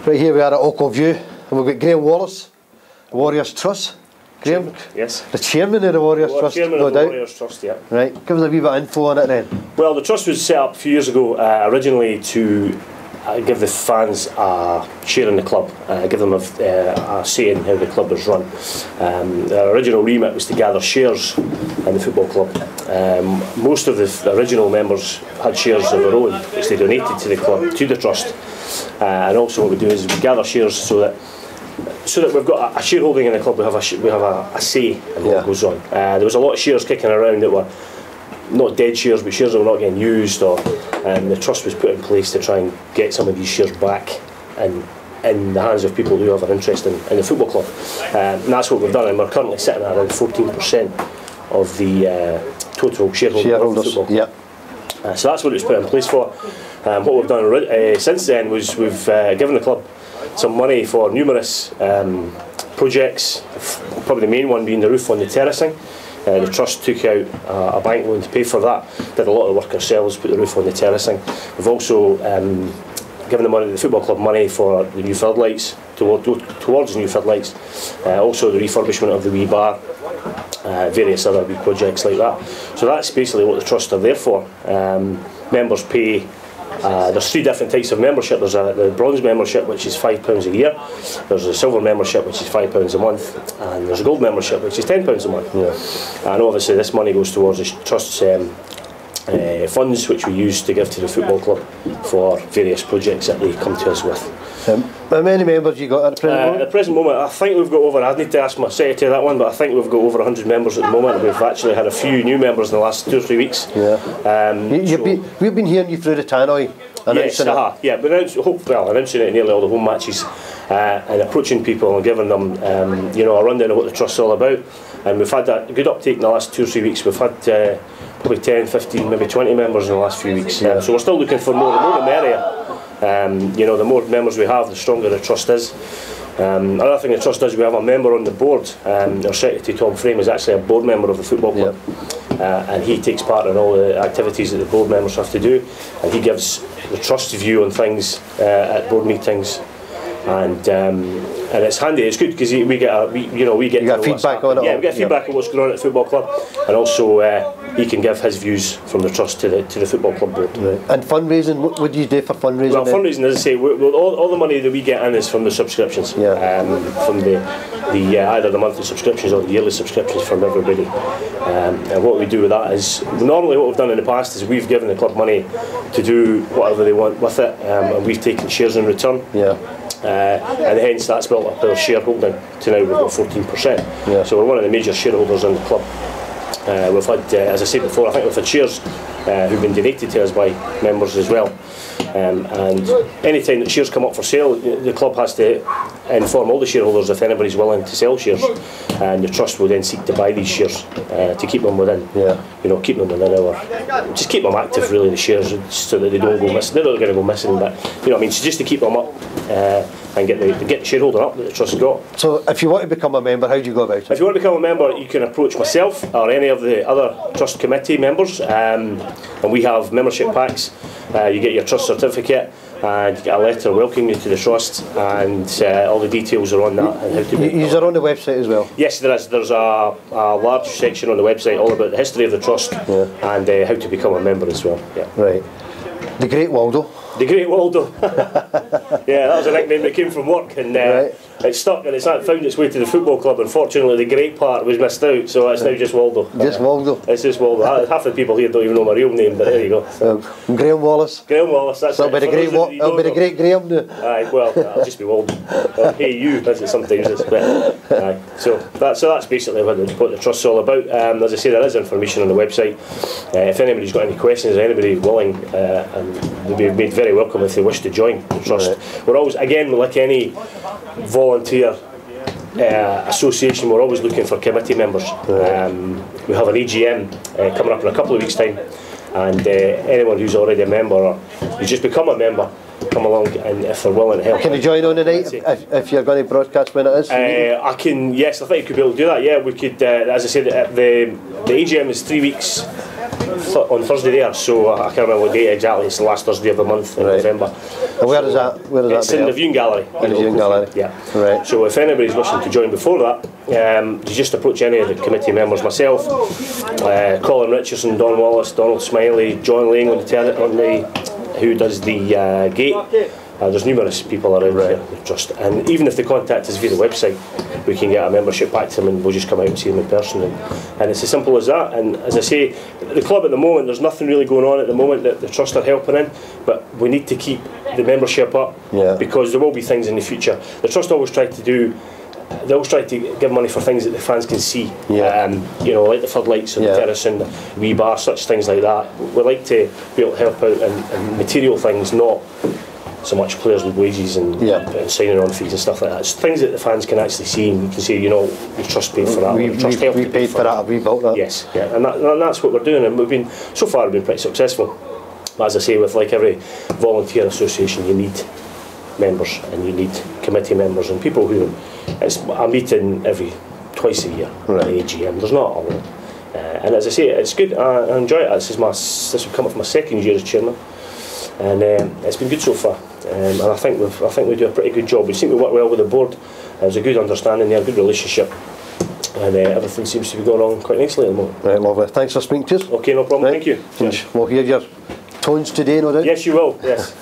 Right here we are at Ochil View, and we've got Graham Wallace, Warriors Trust. Graham, yes. The chairman of the Warriors Trust, chairman no of the doubt. Warriors Trust, yeah. Right, give us a wee bit of info on it then. Well, the trust was set up a few years ago, originally to give the fans a share in the club, give them a say in how the club is run. The original remit was to gather shares in the football club. Most of the original members had shares of their own, which they donated to the club, to the trust. And also what we do is we gather shares so that we've got a shareholding in the club. We have a say in what goes on. There was a lot of shares kicking around that were not dead shares, but shares that were not getting used, and the trust was put in place to try and get some of these shares back in the hands of people who have an interest in the football club. And that's what we've done, and we're currently sitting at around 14% of the total shareholding of the football club. Yep. So that's what it was put in place for. What we've done since then was we've given the club some money for numerous projects, probably the main one being the roof on the terracing. The trust took out a bank loan to pay for that, did a lot of the work ourselves, put the roof on the terracing. We've also given the football club money for the new floodlights, towards new floodlights, also the refurbishment of the wee bar, various other wee projects like that. So that's basically what the trust are there for. Members pay. There's three different types of membership. There's the bronze membership, which is £5 a year. There's a silver membership, which is £5 a month, and there's a gold membership, which is £10 a month. Yeah. And obviously this money goes towards the trust's funds, which we use to give to the football club for various projects that they come to us with. How many members you got at the present moment? At the present moment, I think we've got over, I'd need to ask my secretary that one, but I think we've got over 100 members at the moment. We've actually had a few new members in the last 2 or 3 weeks. Yeah. We've been hearing you through the tannoy announcing it. Yeah, but announcing it in nearly all the home matches, and approaching people and giving them a rundown of what the trust's all about. And we've had a good uptake in the last 2 or 3 weeks. We've had probably 10, 15, maybe 20 members in the last few weeks. So we're still looking for more. The more the merrier. The more members we have, the stronger the trust is. Another thing the trust does, we have a member on the board. Our secretary Tom Frame is actually a board member of the football club, and he takes part in all the activities that the board members have to do, and he gives the trust's view on things at board meetings. And it's handy. It's good because we get feedback on it. Yeah, we get feedback on what's going on at the football club, and also he can give his views from the trust to the football club board. Right. And fundraising, what do you do for fundraising? Well, fundraising, as I say, all the money that we get in is from the subscriptions, from the either the monthly subscriptions or the yearly subscriptions from everybody. And what we do with that is, normally what we've done in the past is we've given the club money to do whatever they want with it, and we've taken shares in return. Yeah. And hence that's built up our shareholding to now we've got 14%. Yeah. So we're one of the major shareholders in the club. We've had, as I said before, I think we've had shares who've been donated to us by members as well. And any time that shares come up for sale, the club has to inform all the shareholders if anybody's willing to sell shares, and the trust will then seek to buy these shares to keep them within, keep them within just keep them active really, the shares, so that they don't go missing. They're not going to go missing, but so just to keep them up and get the shareholder up that the trust got. So if you want to become a member, how do you go about it? If you want to become a member, you can approach myself or any of the other trust committee members, and we have membership packs. You get your trust certificate, and you get a letter welcoming you to the trust, and all the details are on that. And how to These are on the website as well? Yes, there is. There's a large section on the website all about the history of the trust and how to become a member as well. Yeah. Right. The Great Waldo. The Great Waldo. Yeah, that was a nickname that came from work, and it stuck, and it's not found its way to the football club. Unfortunately, the great part was missed out, so it's now just Waldo. Just Waldo. It's just Waldo. Half the people here don't even know my real name, but there you go. Graham Wallace. Graham Wallace. That's so it. It'll be the great Graham now. Aye, well, it'll just be Waldo. Hey you, as it sometimes is. Aye. So that's basically what the trust's all about. As I say, there is information on the website. If anybody's got any questions, or anybody willing, and they'll be made very welcome if they wish to join the trust. Right. We're always, again, like any volunteer association, we're always looking for committee members. Right. We have an AGM coming up in a couple of weeks' time, and anyone who's already a member, or you just become a member, come along, and if they're willing to help. Can you join on the night if you're going to broadcast when it is? I can. Yes, I think you could be able to do that. Yeah, we could. As I said, the AGM is 3 weeks on Thursday there, so I can't remember what date exactly. It's the last Thursday of the month in November. And where is that? Where is It's that? in the viewing gallery. In the viewing gallery. Yeah. Right. So if anybody's wishing to join before that, you just approach any of the committee members, myself, Colin Richardson, Don Wallace, Donald Smiley, John Lang who does the gate. There's numerous people around here, just, and even if they contact us via the website, we can get a membership back to them, and we'll just come out and see them in person, and it's as simple as that. And as I say, the club at the moment, there's nothing really going on at the moment that the trust are helping in, but we need to keep the membership up, because there will be things in the future. The trust always try to do. They always try to give money for things that the fans can see, you know, like the floodlights and the terrace and the wee bar, such things like that. We like to be able to help out and material things, not so much players with wages and signing on fees and stuff like that. It's things that the fans can actually see, and you can say, you know, the trust paid for that. We paid for that, we built that. Yes, and that's what we're doing, and so far we've been pretty successful. As I say, with like every volunteer association, you need members and you need committee members and people who. It's a meeting twice a year, at the AGM. There's not a lot, and as I say, it's good. I enjoy it. This will come up for my second year as chairman, and it's been good so far. And I think we do a pretty good job. We seem to work well with the board. There's a good understanding there, a good relationship, and everything seems to be going on quite nicely at the moment. Right, lovely. Thanks for speaking to us. Okay, no problem. Thank you. We'll hear your tones today, no doubt. Yes, you will. Yes.